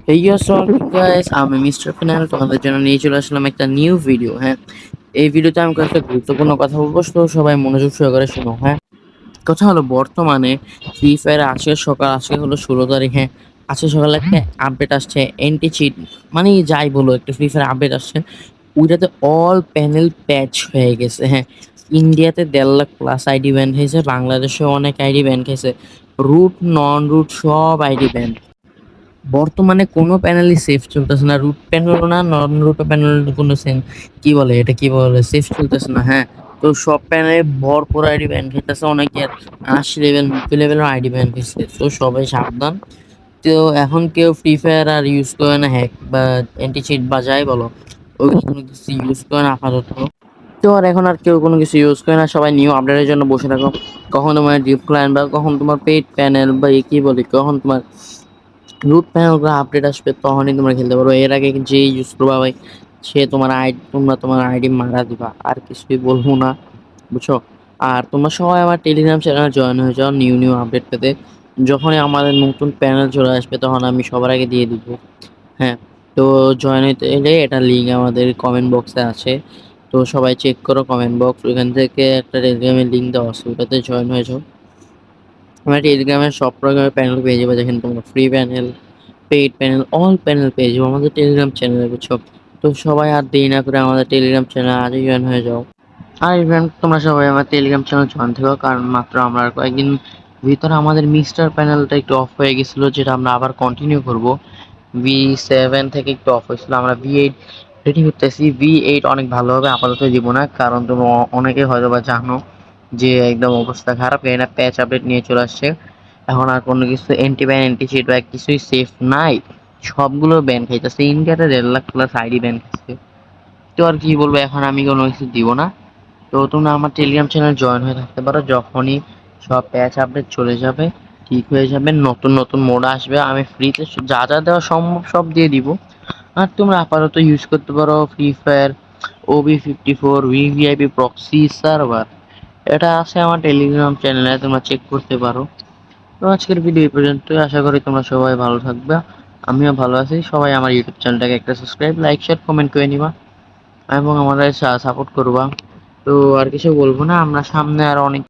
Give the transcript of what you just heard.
Hey guys, আমি mister final তোমাদের জন্য নিয়ে চলে আসলাম একটা নিউ ভিডিও। হ্যাঁ, এই ভিডিওতে আমি কয়েকটা গুরুত্বপূর্ণ কথা বলবো, তো সবাই মনোযোগ সহকারে শোনো। হ্যাঁ, কথা হলো বর্তমানে ফ্রি ফায়ার আজকে হলো 16 তারিখ। হ্যাঁ, আজকে সকালে একটা আপডেট আসছে, এন্টি চিট মানে যাই বলো, একটা ফ্রি ফায়ার আপডেট আসছে। ওইটাতে অল প্যানেল প্যাচ হয়ে গেছে। হ্যাঁ, ইন্ডিয়াতে 1.5 লাখ+ আইডি ব্যান হয়েছে, বাংলাদেশে অনেক আইডি ব্যান হয়েছে, রুট নন রুট সব আইডি ব্যান। বর্তমানে কোনো প্যানেলই সেফ চলতেছে না, রুট প্যানেলও না, নন রুট প্যানেল কোনো কি বলে সেফ চলতেছে না। হ্যাঁ, তো সব প্যানেলে ভরপুর আইডি ব্যান খেতেছে, অনেকের 80 লেভেল 90 লেভেলের আইডি ব্যান খেয়েছে। তো সবাই সাবধান। তো এখন কেউ ফ্রি ফায়ার আর ইউজ করে না, হ্যাক বা অ্যান্টি চিট বা যাই বলো, ওই কোনো কিছু ইউজ করে না আপাতত। তো আর এখন আর কেউ কোনো কিছু ইউজ করে না, সবাই নিউ আপডেটের জন্য বসে থাকো। কখন তোমার ডিপ ক্লায়েন্ট বা কখন তোমার পেইড প্যানেল বা কি বলি, কখন তোমার রুট প্যানেলগুলো আপডেট আসবে, তখনই তোমরা খেলতে পারো। এর আগে যে ইউজ করবা ভাই, সে তোমার আইডি মারা দিবা, আর কিছুই বলবো না, বুঝছো? আর তোমরা সবাই আমার টেলিগ্রাম চ্যানেলে জয়েন হয়ে যাও নিউ নিউ আপডেট পেতে। যখনই আমাদের নতুন প্যানেল চলে আসবে তখন আমি সবার আগে দিয়ে দিব। হ্যাঁ, তো জয়েন হইতে এলে এটা লিঙ্ক আমাদের কমেন্ট বক্সে আছে, তো সবাই চেক করো কমেন্ট বক্স, ওইখান থেকে একটা টেলিগ্রামের লিঙ্ক দেওয়া আছে, ওটাতে জয়েন হয়ে যাও। আমার টেলিগ্রামের সব রকমের প্যানেল পেয়ে যাবে, যেখানে তোমরা free panel, paid panel, all panel পেয়ে যাবো আমাদের টেলিগ্রাম চ্যানেলে, বুঝছো? তো সবাই আর দেরি না করে আমাদের টেলিগ্রাম চ্যানেল আজই জয়েন হয়ে যাও। আর ইভেন তোমরা সবাই আমার টেলিগ্রাম চ্যানেল জয়েন থেকো, কারণ মাত্র আমরা আর কয়েকদিন ভিতরে আমাদের মিস্টার প্যানেলটা একটু অফ হয়ে গেছিলো, যেটা আমরা আবার কন্টিনিউ করব। V7 থেকে একটু অফ হয়েছিল, আমরা V8 রেডি করতেছি। V8 অনেক ভালো হবে, আপাতত দিব না, কারণ তোমরা অনেকে হয়তো বা জানো যে একদম অবস্থা খারাপ, এই না প্যাচ আপডেট নিয়ে চলে আসছে। এখন আর কোনো কিছু এন্টি ব্যান এন্টি চিট বা কিছুই সেফ নাই, সবগুলো ব্যান খাইতেছে। ইন্ডিয়াতে 1.5 লাখ+ আইডি ব্যান খাইছে। তো আর কি বলবো, এখন আমি কোনো কিছু দিব না। তো তোমরা আমার টেলিগ্রাম চ্যানেল জয়েন হয়ে থাকতে পারো, যখনই সব প্যাচ আপডেট চলে যাবে, ঠিক হয়ে যাবে, নতুন নতুন মোড আসবে, আমি ফ্রিতে যা যা দেওয়া সম্ভব সব দিয়ে দিব। আর তোমরা আপাতত ইউজ করতে পারো free fire OB54 VVIP proxy server, এটা আছে আমার টেলিগ্রাম চ্যানেলে, তোমরা চেক করতে পারো। তো আজকের ভিডিও এই পর্যন্তই, আশা করি তোমরা সবাই ভালো থাকবে, আমিও ভালো আছি। সবাই আমার ইউটিউব চ্যানেলটাকে একটা সাবস্ক্রাইব, লাইক, শেয়ার, কমেন্ট করে নিবা এবং আমাদের সাপোর্ট করবা। তো আর কিছু বলবো না, আমরা সামনে আরো অনেক